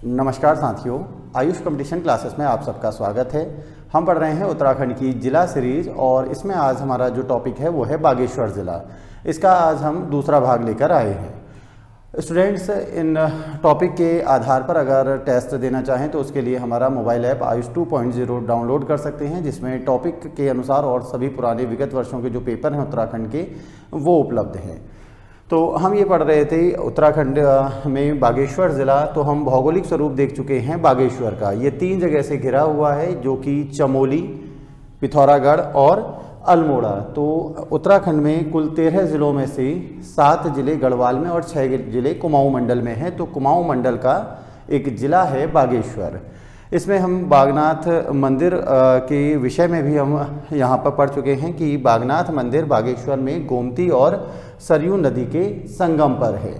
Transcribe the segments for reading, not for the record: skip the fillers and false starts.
नमस्कार साथियों, Ayush competition classes में आप सबका स्वागत है। हम पढ़ रहे हैं उत्तराखंड की जिला सीरीज और इसमें आज हमारा जो टॉपिक है वो है बागेश्वर ज़िला। इसका आज हम दूसरा भाग लेकर आए हैं। स्टूडेंट्स, इन टॉपिक के आधार पर अगर टेस्ट देना चाहें तो उसके लिए हमारा मोबाइल ऐप आयुष 2.0 डाउनलोड कर सकते हैं, जिसमें टॉपिक के अनुसार और सभी पुराने विगत वर्षों के जो पेपर हैं उत्तराखंड के वो उपलब्ध हैं। तो हम ये पढ़ रहे थे उत्तराखंड में बागेश्वर ज़िला। तो हम भौगोलिक स्वरूप देख चुके हैं बागेश्वर का। ये 3 जगह से घिरा हुआ है, जो कि चमोली, पिथौरागढ़ और अल्मोड़ा। तो उत्तराखंड में कुल 13 ज़िलों में से 7 ज़िले गढ़वाल में और 6 ज़िले कुमाऊं मंडल में हैं। तो कुमाऊं मंडल का एक ज़िला है बागेश्वर। इसमें हम बागनाथ मंदिर के विषय में भी हम यहाँ पर पढ़ चुके हैं कि बागनाथ मंदिर बागेश्वर में गोमती और सरयू नदी के संगम पर है।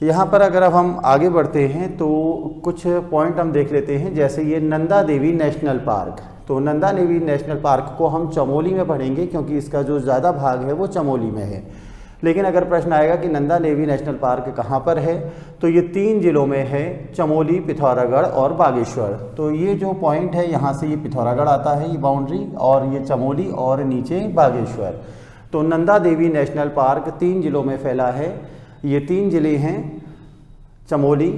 यहाँ पर अगर अब हम आगे बढ़ते हैं तो कुछ पॉइंट हम देख लेते हैं, जैसे ये नंदा देवी नेशनल पार्क। तो नंदा देवी नेशनल पार्क को हम चमोली में पढ़ेंगे, क्योंकि इसका जो ज़्यादा भाग है वो चमोली में है। लेकिन अगर प्रश्न आएगा कि नंदा देवी नेशनल पार्क कहाँ पर है, तो ये 3 ज़िलों में है, चमोली, पिथौरागढ़ और बागेश्वर। तो ये जो पॉइंट है, यहाँ से ये पिथौरागढ़ आता है, ये बाउंड्री, और ये चमोली और नीचे बागेश्वर। तो नंदा देवी नेशनल पार्क 3 ज़िलों में फैला है। ये 3 ज़िले हैं, चमोली,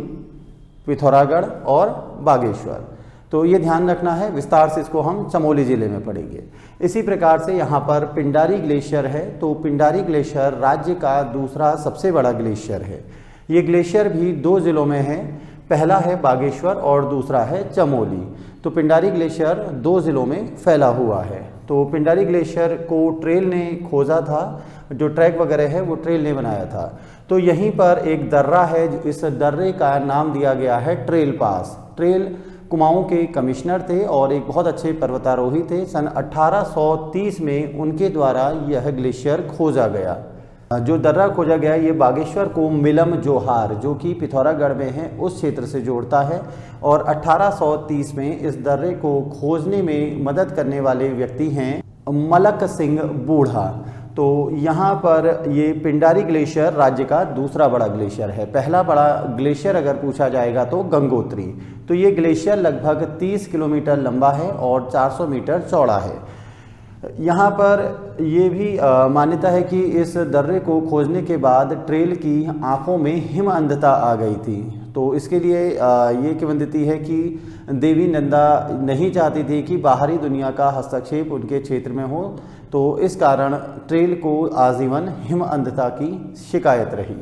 पिथौरागढ़ और बागेश्वर। तो ये ध्यान रखना है, विस्तार से इसको हम चमोली ज़िले में पढ़ेंगे। इसी प्रकार से यहाँ पर पिंडारी ग्लेशियर है। तो पिंडारी ग्लेशियर राज्य का दूसरा सबसे बड़ा ग्लेशियर है। ये ग्लेशियर भी 2 ज़िलों में है, पहला है बागेश्वर और दूसरा है चमोली। तो पिंडारी ग्लेशियर 2 ज़िलों में फैला हुआ है। तो पिंडारी ग्लेशियर को ट्रेल ने खोजा था, जो ट्रैक वगैरह है वो ट्रेल ने बनाया था। तो यहीं पर एक दर्रा है, इस दर्रे का नाम दिया गया है ट्रेल पास। ट्रेल कुमाऊं के कमिश्नर थे और एक बहुत अच्छे पर्वतारोही थे। सन 1830 में उनके द्वारा यह ग्लेशियर खोजा गया। जो दर्रा खोजा गया ये बागेश्वर को मिलम जोहार, जो कि पिथौरागढ़ में है, उस क्षेत्र से जोड़ता है। और 1830 में इस दर्रे को खोजने में मदद करने वाले व्यक्ति हैं मलक सिंह बूढ़ा। तो यहाँ पर ये पिंडारी ग्लेशियर राज्य का दूसरा बड़ा ग्लेशियर है। पहला बड़ा ग्लेशियर अगर पूछा जाएगा तो गंगोत्री। तो ये ग्लेशियर लगभग 30 किलोमीटर लंबा है और 400 मीटर चौड़ा है। यहाँ पर ये भी मान्यता है कि इस दर्रे को खोजने के बाद ट्रेल की आंखों में हिम अंधता आ गई थी। तो इसके लिए ये किंवदंती है कि देवी नंदा नहीं चाहती थी कि बाहरी दुनिया का हस्तक्षेप उनके क्षेत्र में हो। तो इस कारण ट्रेल को आजीवन हिम अंधता की शिकायत रही।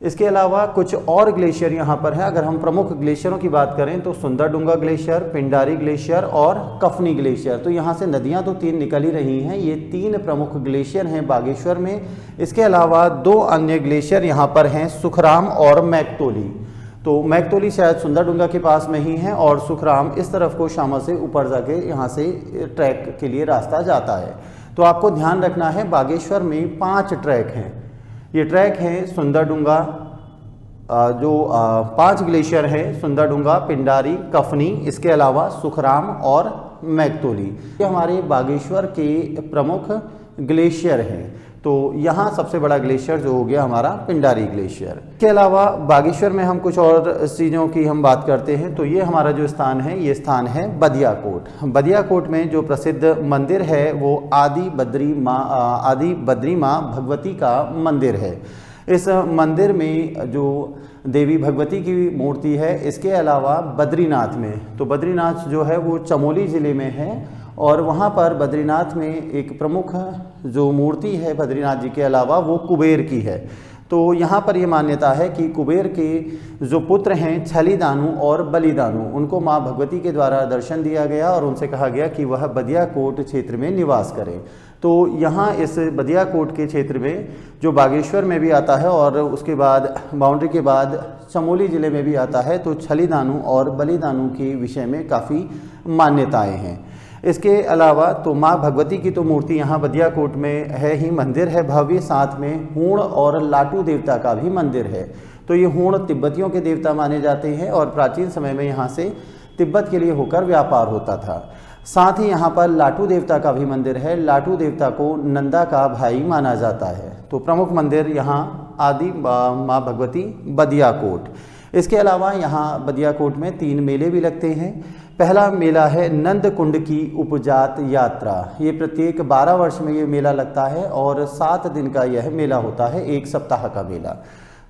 इसके अलावा कुछ और ग्लेशियर यहाँ पर है। अगर हम प्रमुख ग्लेशियरों की बात करें तो सुंदरडुंगा ग्लेशियर, पिंडारी ग्लेशियर और कफनी ग्लेशियर। तो यहाँ से नदियाँ तो 3 निकल ही रही हैं। ये 3 प्रमुख ग्लेशियर हैं बागेश्वर में। इसके अलावा 2 अन्य ग्लेशियर यहाँ पर हैं, सुखराम और मैकतोली। तो मैकतोली शायद सुंदरडुंगा के पास में ही है और सुखराम इस तरफ को शामा से ऊपर जाके यहाँ से ट्रैक के लिए रास्ता जाता है। तो आपको ध्यान रखना है, बागेश्वर में 5 ट्रैक हैं। ये ट्रैक हैं सुंदरडुंगा, जो 5 ग्लेशियर हैं, सुंदरडुंगा, पिंडारी, कफनी, इसके अलावा सुखराम और मैकतोली। ये हमारे बागेश्वर के प्रमुख ग्लेशियर हैं। तो यहाँ सबसे बड़ा ग्लेशियर जो हो गया हमारा पिंडारी ग्लेशियर। इसके अलावा बागेश्वर में हम कुछ और चीज़ों की हम बात करते हैं। तो ये हमारा जो स्थान है, ये स्थान है बदियाकोट। बदियाकोट में जो प्रसिद्ध मंदिर है वो आदि बद्री माँ भगवती का मंदिर है। इस मंदिर में जो देवी भगवती की मूर्ति है, इसके अलावा बद्रीनाथ में, तो बद्रीनाथ जो है वो चमोली ज़िले में है। और वहाँ पर बद्रीनाथ में एक प्रमुख जो मूर्ति है बद्रीनाथ जी के अलावा वो कुबेर की है। तो यहाँ पर ये मान्यता है कि कुबेर के जो पुत्र हैं छलीदानु और बलिदानु, उनको माँ भगवती के द्वारा दर्शन दिया गया और उनसे कहा गया कि वह बदियाकोट क्षेत्र में निवास करें। तो यहाँ इस बदियाकोट के क्षेत्र में जो बागेश्वर में भी आता है और उसके बाद बाउंड्री के बाद चमोली ज़िले में भी आता है, तो छलीदानु और बलिदानु के विषय में काफ़ी मान्यताएँ हैं। इसके अलावा तो माँ भगवती की तो मूर्ति यहाँ बदियाकोट में है ही, मंदिर है भव्य। साथ में हूण और लाटू देवता का भी मंदिर है। तो ये हूण तिब्बतियों के देवता माने जाते हैं और प्राचीन समय में यहाँ से तिब्बत के लिए होकर व्यापार होता था। साथ ही यहाँ पर लाटू देवता का भी मंदिर है। लाटू देवता को नंदा का भाई माना जाता है। तो प्रमुख मंदिर यहाँ आदि माँ भगवती बदियाकोट। इसके अलावा यहाँ बदियाकोट में 3 मेले भी लगते हैं। पहला मेला है नंद कुंड की उपजात यात्रा। ये प्रत्येक 12 वर्ष में ये मेला लगता है और 7 दिन का यह मेला होता है, 1 सप्ताह का मेला।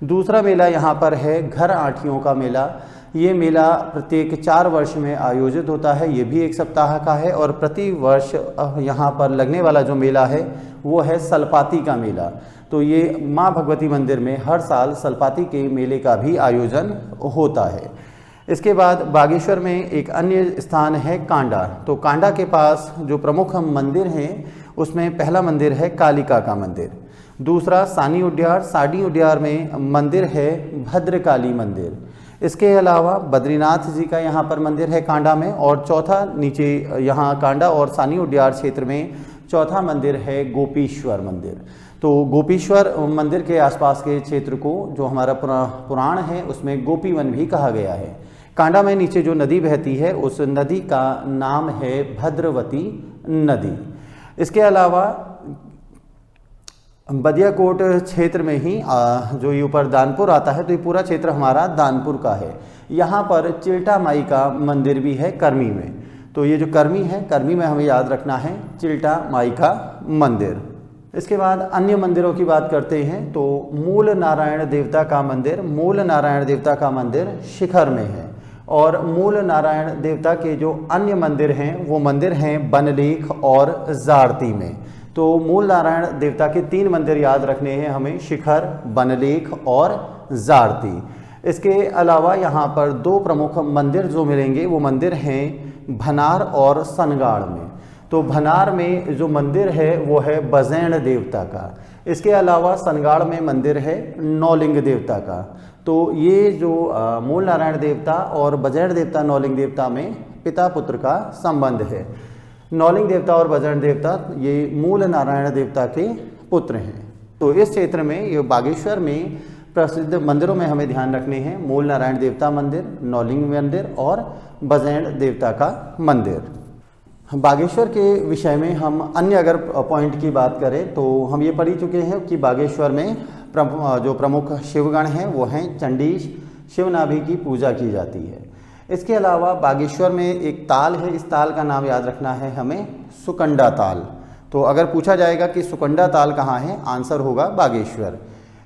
दूसरा मेला यहाँ पर है घर आठियों का मेला। ये मेला प्रत्येक 4 वर्ष में आयोजित होता है, ये भी 1 सप्ताह का है। और प्रति वर्ष यहाँ पर लगने वाला जो मेला है वो है सलपाती का मेला। तो ये माँ भगवती मंदिर में हर साल सलपाती के मेले का भी आयोजन होता है। इसके बाद बागेश्वर में एक अन्य स्थान है कांडा। तो कांडा के पास जो प्रमुख मंदिर हैं उसमें पहला मंदिर है कालिका का मंदिर, दूसरा सानी उड्यार, साड़ी उड्यार में मंदिर है भद्रकाली मंदिर। इसके अलावा बद्रीनाथ जी का यहाँ पर मंदिर है कांडा में, और चौथा नीचे यहाँ कांडा और सानी उड्यार क्षेत्र में चौथा मंदिर है गोपीश्वर मंदिर। तो गोपीश्वर मंदिर के आसपास के क्षेत्र को जो हमारा पुराण है उसमें गोपीवन भी कहा गया है। कांडा में नीचे जो नदी बहती है उस नदी का नाम है भद्रवती नदी। इसके अलावा बदियाकोट क्षेत्र में ही जो ये ऊपर दानपुर आता है, तो ये पूरा क्षेत्र हमारा दानपुर का है। यहाँ पर चिल्टा माई का मंदिर भी है कर्मी में। तो ये जो कर्मी है, कर्मी में हमें याद रखना है चिल्टा माई का मंदिर। इसके बाद अन्य मंदिरों की बात करते हैं तो मूल नारायण देवता का मंदिर, मूल नारायण देवता का मंदिर शिखर में है। और मूल नारायण देवता के जो अन्य मंदिर हैं वो मंदिर हैं बनलेख और जारती में। तो मूल नारायण देवता के 3 मंदिर याद रखने हैं हमें, शिखर, बनलेख और जारती। इसके अलावा यहाँ पर 2 प्रमुख मंदिर जो मिलेंगे वो मंदिर हैं भनार और सनगाड़ में। तो भनार में जो मंदिर है वो है बजैण देवता का। इसके अलावा सनगाड़ में मंदिर है नौलिंग देवता का। तो ये जो मूल नारायण देवता और बजैण देवता नौलिंग देवता में पिता पुत्र का संबंध है। नौलिंग देवता और बजैण देवता ये मूल नारायण देवता के पुत्र हैं। तो इस क्षेत्र में ये बागेश्वर में प्रसिद्ध मंदिरों में हमें ध्यान रखने हैं मूल नारायण देवता मंदिर, नौलिंग मंदिर और बजैण देवता का मंदिर। बागेश्वर के विषय में हम अन्य अगर पॉइंट की बात करें तो हम ये पढ़ ही चुके हैं कि बागेश्वर में जो प्रमुख शिवगण हैं वो हैं चंडीश, शिवनाभि की पूजा की जाती है। इसके अलावा बागेश्वर में एक ताल है, इस ताल का नाम याद रखना है हमें सुकंडा ताल। तो अगर पूछा जाएगा कि सुकंडा ताल कहाँ है, आंसर होगा बागेश्वर।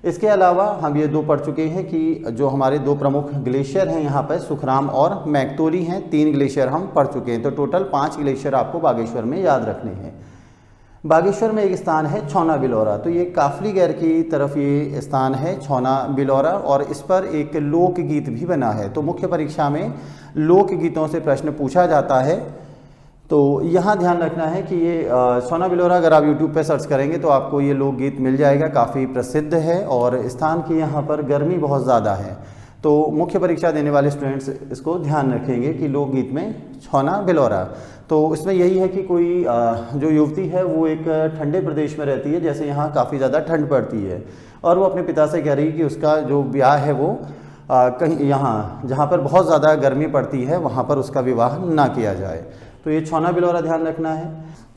इसके अलावा हम ये 2 पढ़ चुके हैं कि जो हमारे 2 प्रमुख ग्लेशियर हैं यहाँ पर सुखराम और मैकतोली हैं, 3 ग्लेशियर हम पढ़ चुके हैं। तो टोटल 5 ग्लेशियर आपको बागेश्वर में याद रखने हैं। बागेश्वर में एक स्थान है छौना बिलौरा। तो ये काफली गैर की तरफ ये स्थान है छौना बिलौरा, और इस पर एक लोकगीत भी बना है। तो मुख्य परीक्षा में लोकगीतों से प्रश्न पूछा जाता है। तो यहाँ ध्यान रखना है कि ये छौना बिलौरा अगर आप YouTube पे सर्च करेंगे तो आपको ये लोकगीत मिल जाएगा, काफ़ी प्रसिद्ध है और स्थान की यहाँ पर गर्मी बहुत ज़्यादा है। तो मुख्य परीक्षा देने वाले स्टूडेंट्स इसको ध्यान रखेंगे कि लोकगीत में छौना बिलौरा। तो इसमें यही है कि कोई जो युवती है वो एक ठंडे प्रदेश में रहती है, जैसे यहाँ काफ़ी ज़्यादा ठंड पड़ती है, और वो अपने पिता से कह रही है कि उसका जो ब्याह है वो कहीं यहाँ जहाँ पर बहुत ज़्यादा गर्मी पड़ती है वहाँ पर उसका विवाह ना किया जाए। तो ये छौना बिलौरा ध्यान रखना है।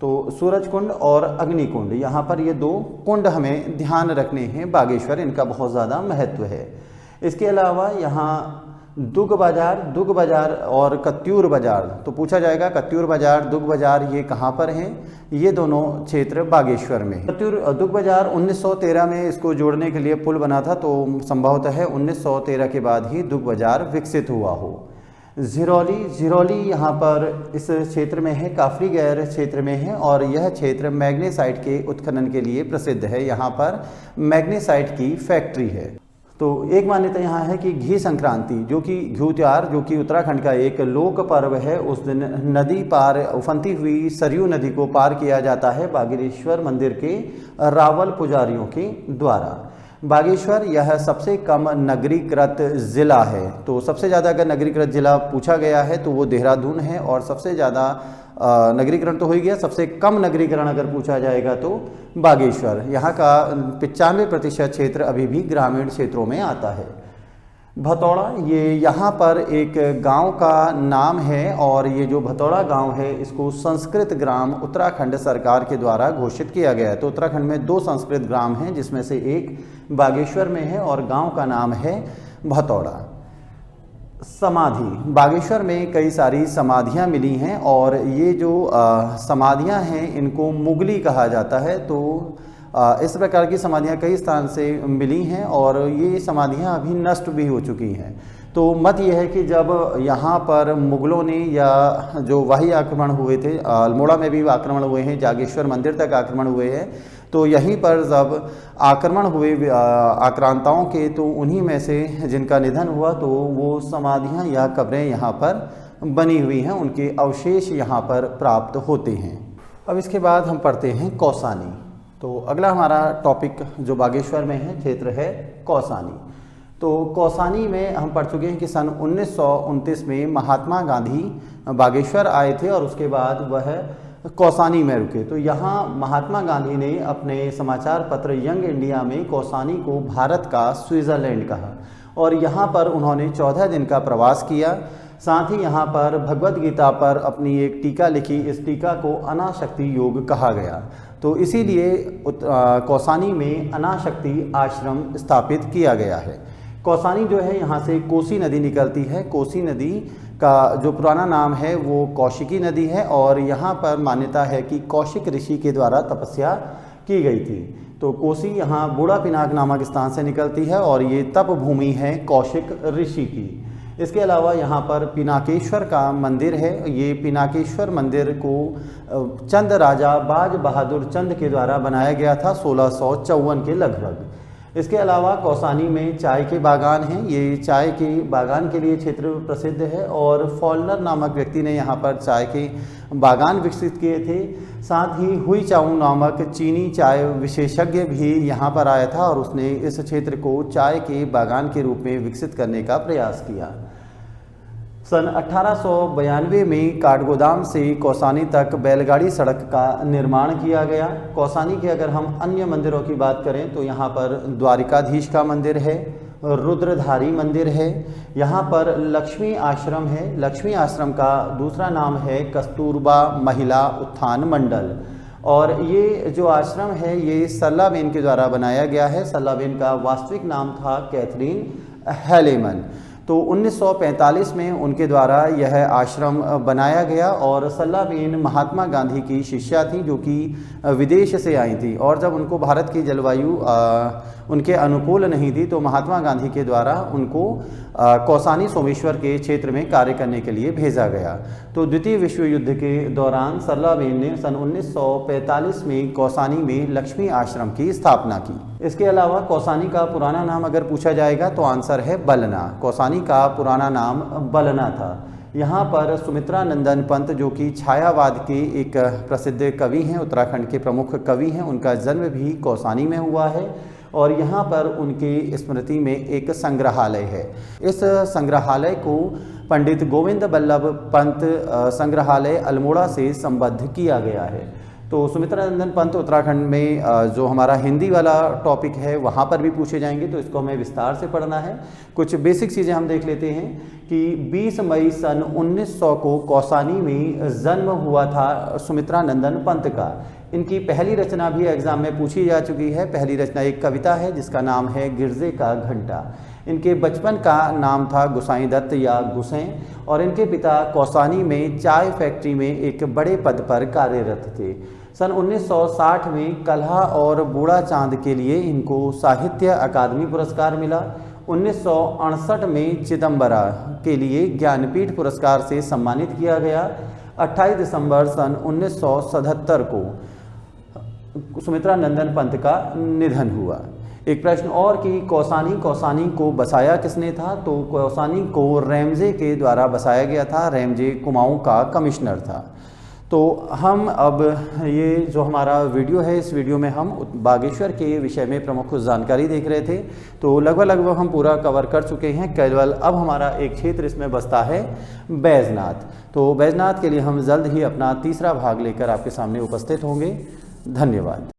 तो सूरज कुंड और अग्नि कुंड, यहाँ पर ये 2 कुंड हमें ध्यान रखने हैं बागेश्वर, इनका बहुत ज़्यादा महत्व है। इसके अलावा यहाँ दुग बाजार और कत्यूर बाजार। तो पूछा जाएगा कत्यूर बाजार, दुग बाजार ये कहाँ पर हैं? ये दोनों क्षेत्र बागेश्वर में है। दुग बाजार 1913 में इसको जोड़ने के लिए पुल बना था, तो संभवतः है 1913 के बाद ही दुग बाजार विकसित हुआ हो। झिरौली यहाँ पर इस क्षेत्र में है, काफली गैर क्षेत्र में है, और यह क्षेत्र मैग्नेसाइट के उत्खनन के लिए प्रसिद्ध है। यहाँ पर मैग्नेसाइट की फैक्ट्री है। तो एक मान्यता यहाँ है कि घी संक्रांति जो कि घी त्योहार जो कि उत्तराखंड का एक लोक पर्व है, उस दिन नदी पार उफनती हुई सरयू नदी को पार किया जाता है बागेश्वर मंदिर के रावल पुजारियों के द्वारा। बागेश्वर यह सबसे कम नगरीकृत ज़िला है। तो सबसे ज़्यादा अगर नगरीकृत ज़िला पूछा गया है तो वो देहरादून है, और सबसे ज़्यादा नगरीकरण तो हो ही गया, सबसे कम नगरीकरण अगर पूछा जाएगा तो बागेश्वर। यहाँ का 95% क्षेत्र अभी भी ग्रामीण क्षेत्रों में आता है। भतौड़ा ये यहाँ पर एक गांव का नाम है, और ये जो भतौड़ा गांव है इसको संस्कृत ग्राम उत्तराखंड सरकार के द्वारा घोषित किया गया है। तो उत्तराखंड में 2 संस्कृत ग्राम हैं, जिसमें से एक बागेश्वर में है और गांव का नाम है भतौड़ा। समाधि, बागेश्वर में कई सारी समाधियां मिली हैं और ये जो समाधियां हैं इनको मुगली कहा जाता है। तो इस प्रकार की समाधियां कई स्थान से मिली हैं और ये समाधियां अभी नष्ट भी हो चुकी हैं। तो मत ये है कि जब यहाँ पर मुगलों ने या जो वाही आक्रमण हुए थे, अल्मोड़ा में भी आक्रमण हुए हैं, जागेश्वर मंदिर तक आक्रमण हुए हैं, तो यहीं पर जब आक्रमण हुए आक्रांताओं के, तो उन्हीं में से जिनका निधन हुआ तो वो समाधियाँ या कब्रें यहाँ पर बनी हुई हैं, उनके अवशेष यहाँ पर प्राप्त होते हैं। अब इसके बाद हम पढ़ते हैं कौसानी। तो अगला हमारा टॉपिक जो बागेश्वर में है क्षेत्र है कौसानी। तो कौसानी में हम पढ़ चुके हैं कि सन 1929 में महात्मा गांधी बागेश्वर आए थे और उसके बाद वह कौसानी में रुके। तो यहाँ महात्मा गांधी ने अपने समाचार पत्र यंग इंडिया में कौसानी को भारत का स्विट्ज़रलैंड कहा और यहाँ पर उन्होंने 14 दिन का प्रवास किया। साथ ही यहाँ पर भगवत गीता पर अपनी एक टीका लिखी। इस टीका को अनाशक्ति योग कहा गया। तो इसीलिए कौसानी में अनाशक्ति आश्रम स्थापित किया गया है। कौसानी जो है यहाँ से कोसी नदी निकलती है। कोसी नदी का जो पुराना नाम है वो कौशिकी नदी है और यहाँ पर मान्यता है कि कौशिक ऋषि के द्वारा तपस्या की गई थी। तो कोसी यहाँ बूढ़ा पिनाक नामक स्थान से निकलती है और ये तप भूमि है कौशिक ऋषि की। इसके अलावा यहाँ पर पिनाकेश्वर का मंदिर है। ये पिनाकेश्वर मंदिर को चंद राजा बाज बहादुर चंद के द्वारा बनाया गया था 1654 के लगभग। इसके अलावा कौसानी में चाय के बागान हैं। ये चाय के बागान के लिए क्षेत्र प्रसिद्ध है और फॉलनर नामक व्यक्ति ने यहाँ पर चाय के बागान विकसित किए थे। साथ ही हुई चाऊ नामक चीनी चाय विशेषज्ञ भी यहाँ पर आया था और उसने इस क्षेत्र को चाय के बागान के रूप में विकसित करने का प्रयास किया। सन 1892 में काठगोदाम से कौसानी तक बैलगाड़ी सड़क का निर्माण किया गया। कौसानी के अगर हम अन्य मंदिरों की बात करें तो यहाँ पर द्वारिकाधीश का मंदिर है, रुद्रधारी मंदिर है, यहाँ पर लक्ष्मी आश्रम है। लक्ष्मी आश्रम का दूसरा नाम है कस्तूरबा महिला उत्थान मंडल और ये जो आश्रम है ये सरलाबेन के द्वारा बनाया गया है। सरलाबेन का वास्तविक नाम था कैथरीन हेलेमन। तो 1945 में उनके द्वारा यह आश्रम बनाया गया और सरलाबेन महात्मा गांधी की शिष्या थी जो कि विदेश से आई थी और जब उनको भारत की जलवायु उनके अनुकूल नहीं थी तो महात्मा गांधी के द्वारा उनको कौसानी सोमेश्वर के क्षेत्र में कार्य करने के लिए भेजा गया। तो द्वितीय विश्व युद्ध के दौरान सरलाबेन ने सन 1945 में कौसानी में लक्ष्मी आश्रम की स्थापना की। इसके अलावा कौसानी का पुराना नाम अगर पूछा जाएगा तो आंसर है बलना। कौसानी का पुराना नाम बलना था। यहाँ पर सुमित्रा नंदन पंत जो कि छायावाद के एक प्रसिद्ध कवि हैं, उत्तराखंड के प्रमुख कवि हैं, उनका जन्म भी कौसानी में हुआ है और यहाँ पर उनकी स्मृति में एक संग्रहालय है। इस संग्रहालय को पंडित गोविंद बल्लभ पंत संग्रहालय अल्मोड़ा से संबद्ध किया गया है। तो सुमित्रा नंदन पंत उत्तराखंड में जो हमारा हिंदी वाला टॉपिक है वहाँ पर भी पूछे जाएंगे तो इसको हमें विस्तार से पढ़ना है। कुछ बेसिक चीज़ें हम देख लेते हैं कि 20 मई सन 1900 को कौसानी में जन्म हुआ था सुमित्रा नंदन पंत का। इनकी पहली रचना भी एग्जाम में पूछी जा चुकी है। पहली रचना एक कविता है जिसका नाम है गिरजे का घंटा। इनके बचपन का नाम था गुसाई दत्त या गुसें और इनके पिता कौसानी में चाय फैक्ट्री में एक बड़े पद पर कार्यरत थे। सन 1960 में कल्हा और बूढ़ा चांद के लिए इनको साहित्य अकादमी पुरस्कार मिला। 1968 में चिदम्बरा के लिए ज्ञानपीठ पुरस्कार से सम्मानित किया गया। 28 दिसंबर सन 1977 को सुमित्रा नंदन पंत का निधन हुआ। एक प्रश्न और कि कौसानी को बसाया किसने था, तो कौसानी को रैमजे के द्वारा बसाया गया था। रैमजे कुमाऊं का कमिश्नर था। तो हम अब ये जो हमारा वीडियो है इस वीडियो में हम बागेश्वर के विषय में प्रमुख जानकारी देख रहे थे। तो लगभग हम पूरा कवर कर चुके हैं। केवल अब हमारा एक क्षेत्र इसमें बसता है बैजनाथ। तो बैजनाथ के लिए हम जल्द ही अपना तीसरा भाग लेकर आपके सामने उपस्थित होंगे। धन्यवाद।